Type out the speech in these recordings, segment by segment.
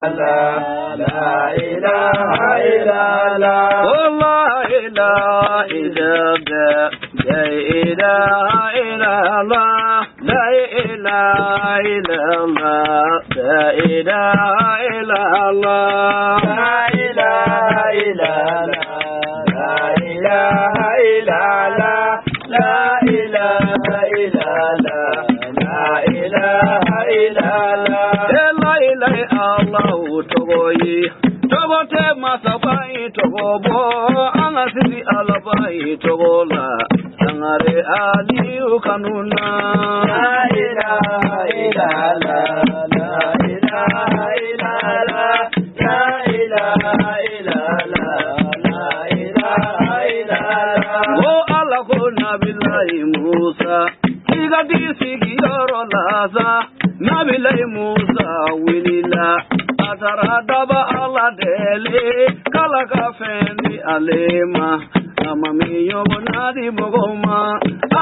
La ilaha illallah, la ilaha illallah, la ilaha illallah, la ilaha illallah, la ilaha illallah, la ilaha illallah, la ilaha illallah, la ilaha illallah, la ilaha illallah. Allahu togoyi togo te masabai togo bo angasiri alabai togo la sangare aliu kanuna la ilaha illallah la ilaha illallah la ilaha illallah la ilaha illallah o Allah ko nabillahi Musa igadi sigiyoro laza nabillahi Musa wilila atara daba ala dele kala kafendi alema amami yobo nadi bogoma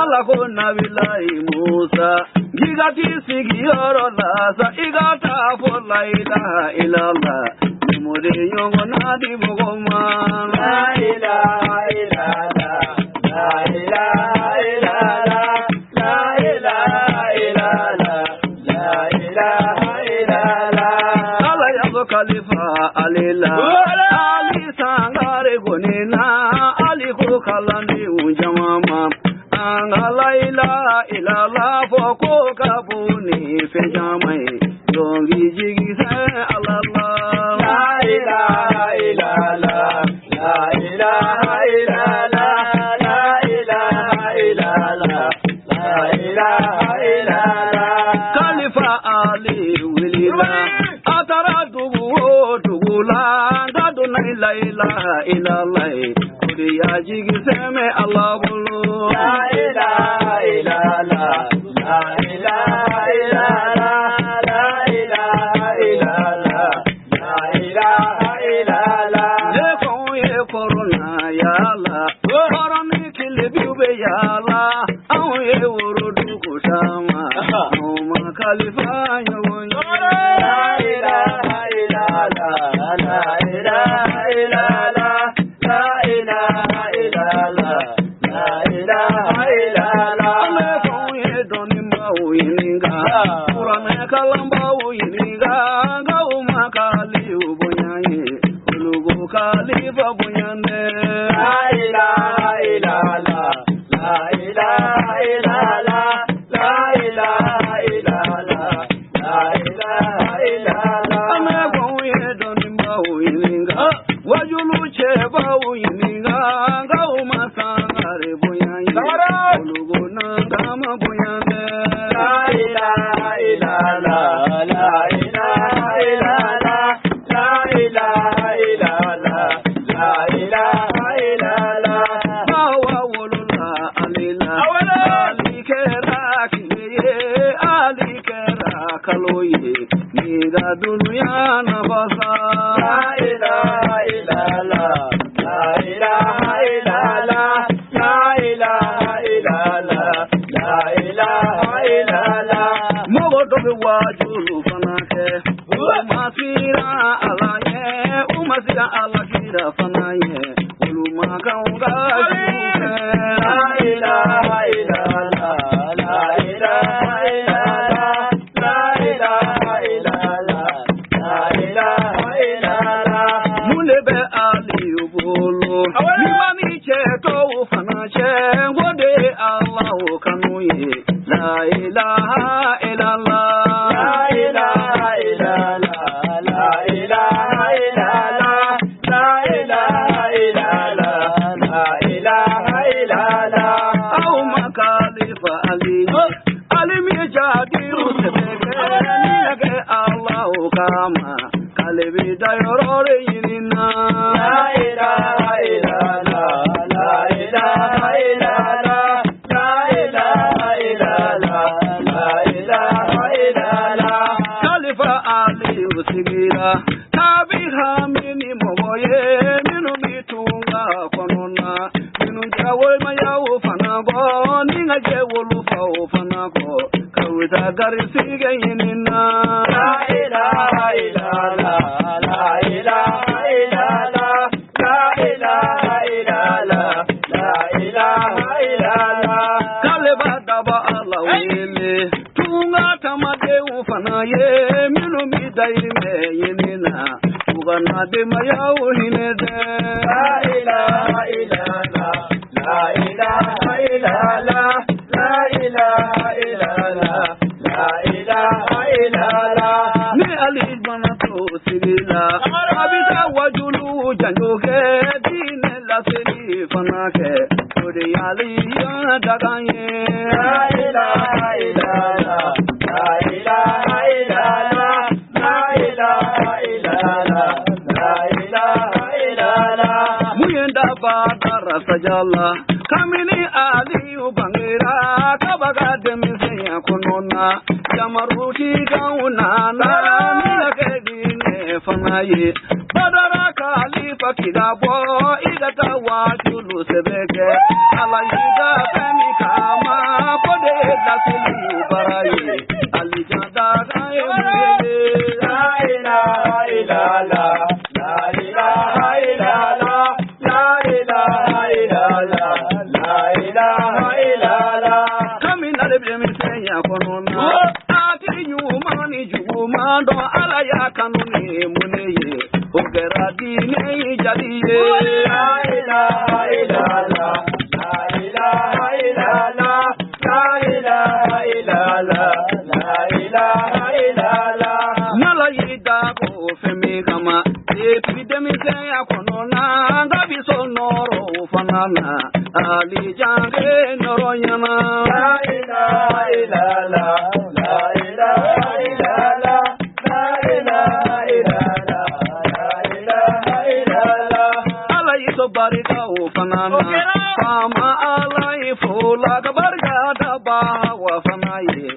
ala ko nabillahi Musa gigati sigiyoro laza igata fo la ilaha illallah mure yobo nadi bogoma la ilaha illallah la ilaha illallah la ilaha illallah la ilaha illallah ala yazo khalifa alila ali sangare gonina ali ko kalandi unjamama angala ilaha illallah foko kabuni fejamai dongi jigi sa allah la ilaha illallah la ilaha illallah la ilaha illallah la ilaha illallah khalifa ali wilila atara dugula daduna la ilaha illallah kuriya jigi seme allah bulu la ilaha illallah la ilaha illallah la ilaha illallah la ilaha illallah le koye corona ya la corona kilbiube ya la awe urudu kusama ma khalifa yawon la ilaha illallah la ilaha illallah la ilaha illallah la ilaha illallah le koye donimba uyininga kurame kalamba uyininga gauma kali ubunyaye ulugo khalifa bunyane la ilaha illallah la ilaha illallah la ilaha illallah la ilaha illallah ame koye donimba uyininga wajulu cheba uyininga gauma sangare bunyane ulugo nangama bunyane la ilaha illallah la ilaha illallah la ilaha illallah la ilaha illallah bawa wulula alila alikera kiye alikera kaloye niga dunya nafasa la ilaha illallah la ilaha illallah la ilaha illallah la ilaha illallah mogo dobe wajulu fanake umasira alaye umasira alakira fanaye uluma kaunga la ilaha illallah la ilaha illallah la ilaha illallah la ilaha illallah mulebe ali ubulu nimani cheto fanache ngode allah kanuye la ilaha illallah la ilaha illallah la ilaha illallah la ilaha illallah la ilaha illallah au makalifa ali alimi jadi usbeke nige allah kama kalebi dayorore yinina la ilaha illallah la ilaha illallah la ilaha illallah la ilaha illallah khalifa ali usigira tabiha mini moye minu bitunga konona minu jawo mayawo fanabo ninga jewolu fawo fanako kawita garisi gayinina la ilaha illallah yinina ugana de mayaw hinede la ilaha illallah la ilaha illallah la ilaha illallah la ilaha illallah ni ali bana to sirila abida wajulu janjoge dine la seli fanake odi ali ya daganye la ilaha illallah la ilaha illallah la ilaha illallah la ilaha illallah muyenda badara sajalla kamini ali ubangira kabaga demisiya kunona jamaruti gauna na nilagedine fanaye badara khalifa kidabo igata wajulu sebege alayida femi kama pode lasili baraye alijada gaye la ilaha illallah la ilaha illallah la ilaha illallah la ilaha illallah kamina lebemisiya kunona ati nyumani jumando alaya kanuni muneye ogera dine jadiye la ilaha illallah la ilaha illallah la ilaha illallah la ilaha illallah nalayida ko femi kama epidemic ya konona ngabi sonoro fanana ali jange noro yana la ilaha illallah la ilaha illallah la ilaha illallah la ilaha illallah alai so barika o fanana fama alai fola barika da ba wa fanaye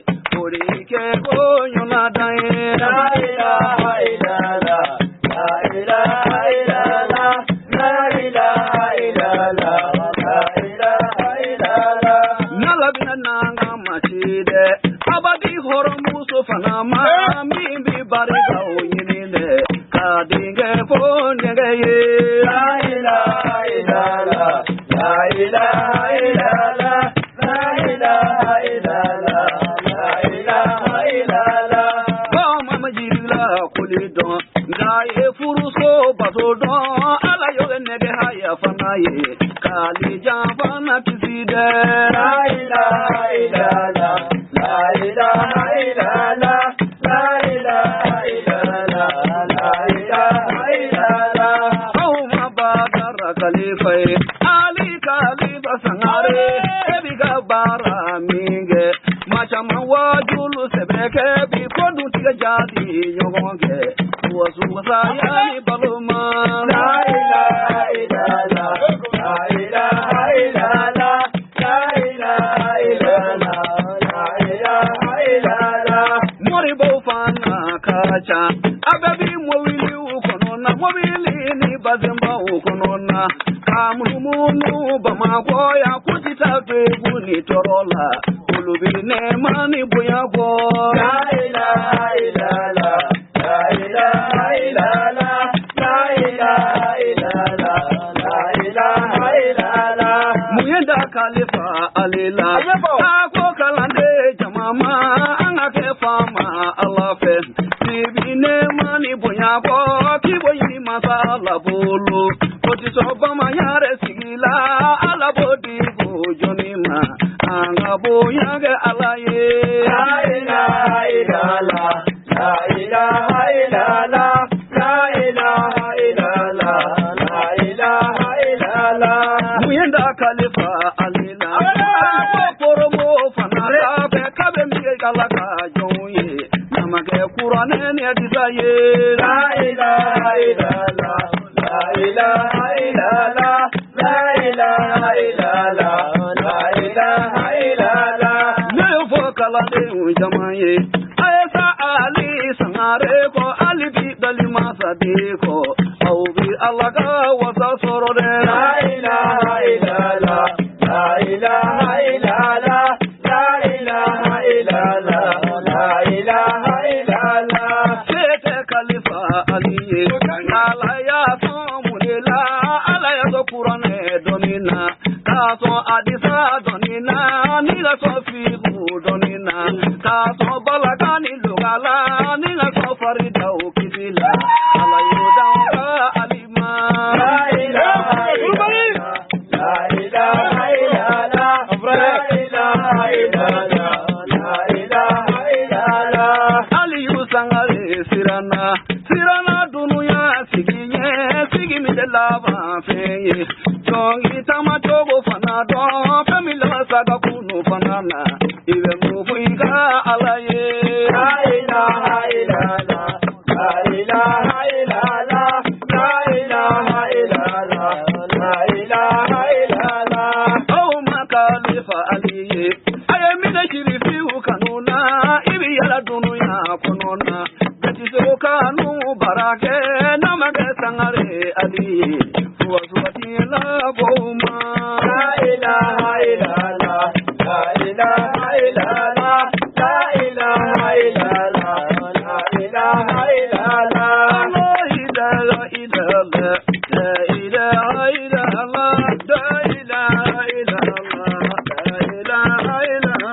ori ke ko yona dai la ilaha illallah la ilaha illallah la ilaha illallah la ilaha illallah nalabina nanga machide abadi horomu so fanama mimbi barika o yinine kadinge fonge la ilaha illallah la ilaha illallah la ilaha illallah la ilaha illallah kama majila kulidon ngaye furuso batodon ala yogenege haya fanaye kali jambana kiside la ilaha illallah la ilaha illallah la ilaha illallah la ilaha illallah kauma badara khalifa ali khalifa sangare ebiga bara minge machama wajulu sebeke bi kodu tiga jadi yogonge wasu wasayani baluma la ilaha illallah la ilaha illallah la ilaha illallah la ilaha illallah moribo fana kacha ababi mwili ukonona mwili ni bazemba ukonona kamumunu bamagoya kutita beguni torola ulubine mani buyago la ilaha illallah la ilaha illallah la ilaha illallah la ilaha illallah muyenda khalifa alila ako kalande jamama angake fama alafe tibine mani buyago kiboyi masala bolo oti sobama yare sigila ala bodi go jonima anga boyage alaye la ilaha illallah la ilaha illallah la ilaha illallah la ilaha illallah muyenda khalifa alila poromo fanara be kabe mi galaka jonye namage qur'ane ne disaye la ilaha illallah la ilaha illallah la ilaha illallah la ilaha illallah ne fokala de jamaye ayesa ali sangare ko ali bi dalima sadiko au bi alaga wasa sorore la ilaha illallah la ilaha illallah la ilaha illallah la ilaha illallah sete khalifa ali ala ya somunela ala ya qur'ane donina kaso adisa donina nila sofi donina kaso balagani lugala nila so farida ukizila de laban fɛn ye jɔngi tamacogo fana dɔn fɛn min lasaga kunu fana na I bɛ mun fɔ I ka Ala ye. La ilaha illallah, la ilaha illallah, la ilaha illallah, la ilaha illallah. Aw ma kalifa Ali ye a ye minɛ shirifiw kanu na I bi yala dunuya kɔnɔ na bɛtiso kanu barakɛ n'a ma kɛ sangare Ali ye suwati la bɔuma. La ilaha illallah, la ilaha illallah, la ilaha illallah, la ilaha illallah. La ilaha illallah, la ilaha illallah, la ilaha illallah, la ilaha illallah,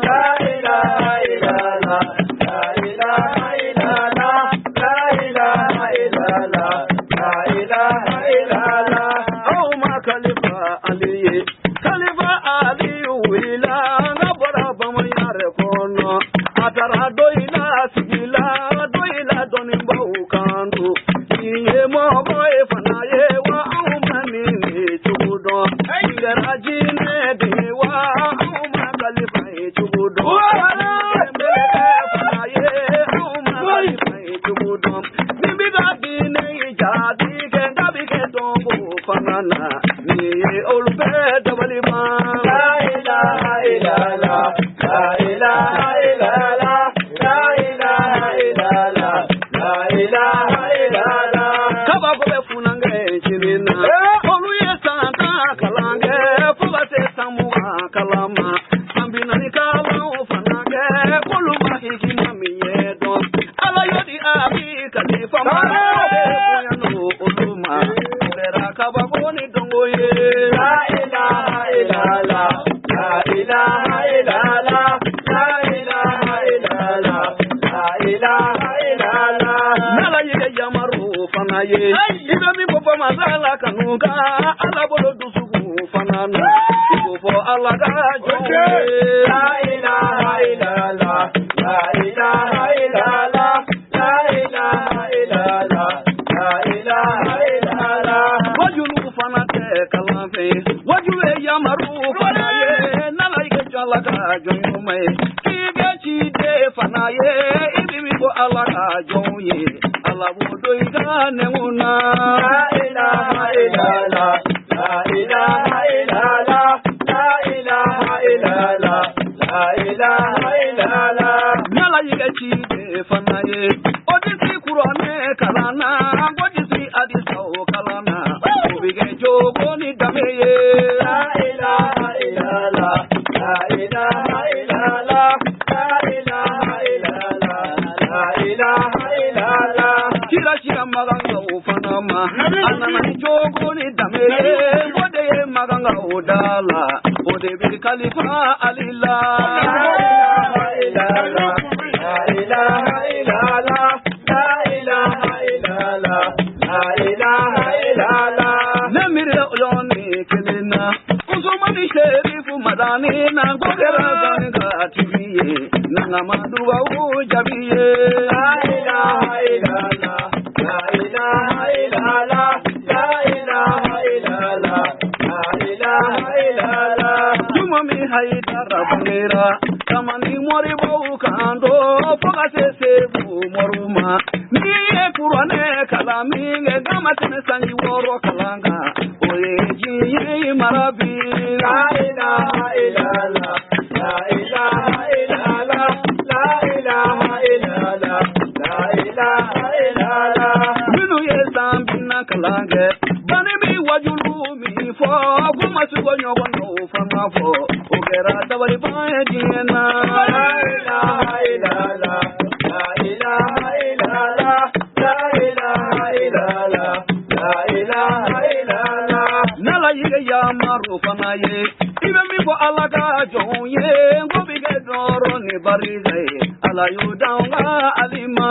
la ilaha illallah, la ilaha illallah, la ilaha illallah, la ilaha illallah. Aw ma kalifa Ali ye kalifa Ali wulila nga bɔra bamayare kɔnɔ a taara dɔ I la sigi la dɔ I la dɔnnibaw kan don I ye mɔgɔ ye fana ye wa anw ma nin ye cogo dɔn I kɛra jinɛ de ye wa anw ma kalifa ye cogo dɔn I ye melekɛ fana ye anw ma kalifa ye cogo dɔn nin bi ka diinɛ I jaabi kɛ nka bi kɛ dɔnko fana na nin ye olu bɛɛ dabali ban. La ilaha illallah, la ilaha illallah, la ilaha illallah, la ilaha illallah. Kabako bɛ funakɛ jiri na olu ye san 10 kalan kɛ fo ka se san 20 kalan ma san 40 kalanw fana kɛ k'olu ma hikima min ye dɔn Ala yo di Abi kalifa ma bonya no olu ma o kɛra kabako ni dɔnko ye. La ilaha illallah, la ilaha illallah, la ilaha illallah, la ilaha illallah. Nala ye yamaru fana ye I bɛ min fɔ masala kanu kan Ala bolo dusuku fana na I ko fɔ Ala ka jɔn ye. La ilaha illallah, la ilaha illallah, la ilaha illallah, la ilaha illallah. Wajulu fana tɛ kalan fɛ waju ye yamaru fana ye nala I kɛ Ala ka jɔn ɲuman ye k'i kɛ ciden fana ye I bi min fɔ Ala ka jɔn ye Ala b'o don I ka nɛngu na. La ilaha illallah, la ilaha illallah, la ilaha illallah, la ilaha illallah. Nala I kɛ ciden fana ye o disi kuranɛ kalan na ko disi hadisaw kalan na o bi kɛ jogo ni danbe ye. La ilaha illallah, la ilaha illallah, la ilaha illallah, la ilaha illallah. Kira kira maganga o fana ma a nana ni jogo ni danbe ye o de ye maganga o da la o de bi kalifa Ali la. La ilaha illallah, la ilaha illallah, la ilaha illallah, la ilaha illallah. Ne miri oloni kelena usumani sherifu madani na gokera zanga tibiye na ngamaduwa ujabiye. La ilaha illallah, la ilaha illallah, la ilaha illallah, la ilaha illallah. Juma mi haidara bangera kamani mori bau kando foka sesebu moruma ni e kurane kalami ngama tene sanji woro kalanga oye ji marabi. La ilaha illallah, la ilaha illallah, la ilaha illallah, la ilaha illallah. Minu ye zambina kalange bani mi wajulu mi fo kuma sugo nyogo no fama fo o kera tabari bae diena. La ilaha illallah, la ilaha illallah, la ilaha illallah, la ilaha illallah. Nala yige yamaru fana ye I bɛ min fɔ Ala ka jɔn ye ngo bi kɛ dɔrɔn ni bariza ye Ala y'o d'anw ka alima.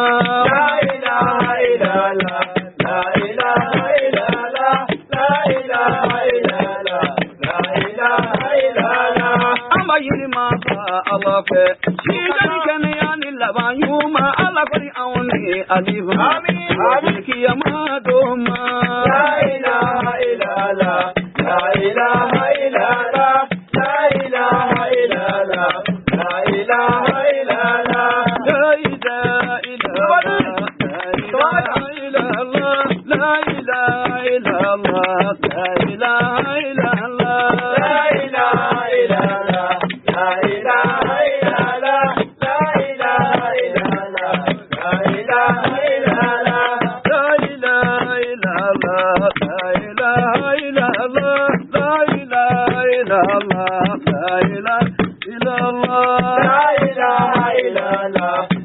La ilaha illallah, la ilaha illallah, la ilaha illallah, la ilaha illallah. An b'a ɲini masa Ala fɛ si ka ni kɛnɛya ni laban ɲuman Ala kɔni anw ni alifa. Amin. Kiyama don ma. illallah, la ilaha illallah, la ilaha illallah.